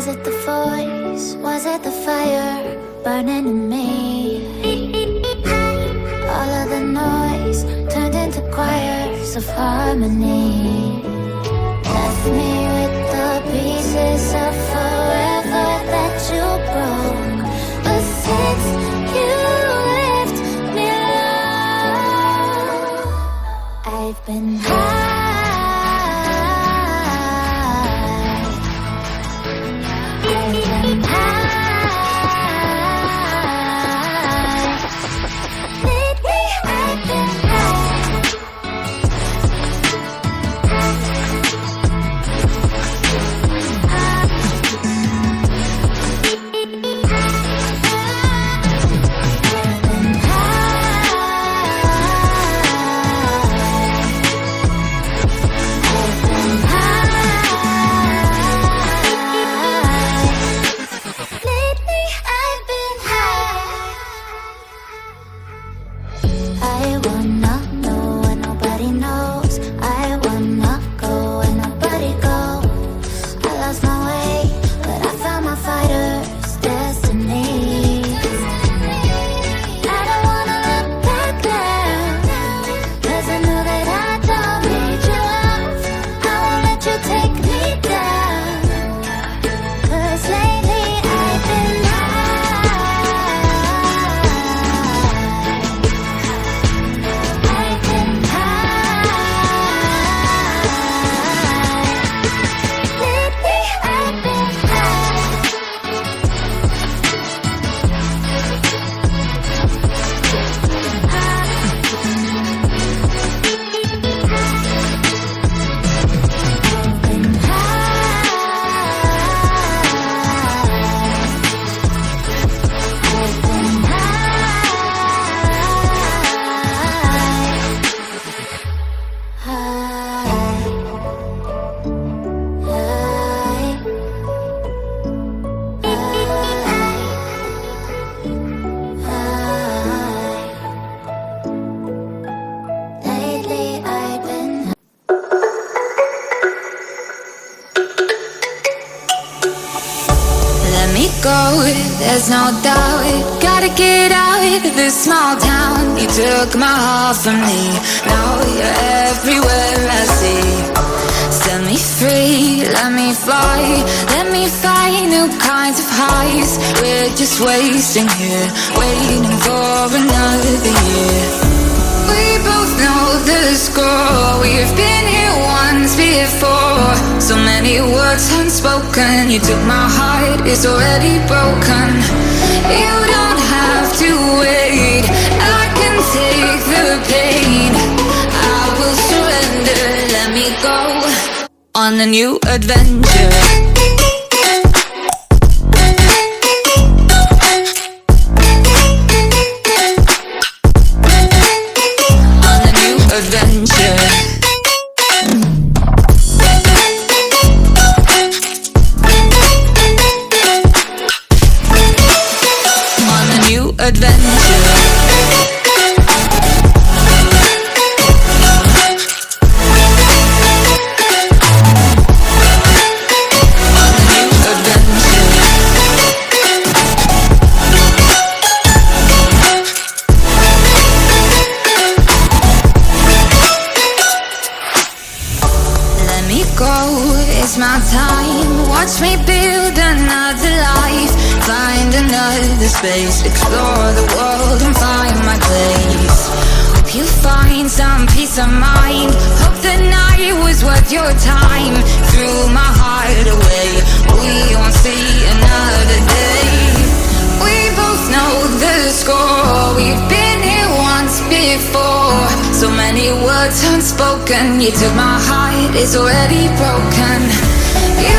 Was it the voice? Was it the fire burning in me? All of the noise turned into choirs of harmony. Left me with the pieces of forever that you broke. But since you left me alone, I've been high. There's no doubt, gotta get out of this small town. You took my heart from me, now you're everywhere I see. Set me free, let me fly, let me find new kinds of highs. We're just wasting here, waiting for another year. We both know the score, we've been here once before. So many words unspoken, you took my heart, it's already broken. You don't have to wait, I can take the pain. I will surrender, let me go on a new adventure. It's my time, watch me build another life. Find another space, explore the world and find my place. Hope you find some peace of mind, hope the night was worth your time. Threw my heart away, we won't see another day. We both know the score, we've been here once before. So many words unspoken, you took my heart, it's already broken. You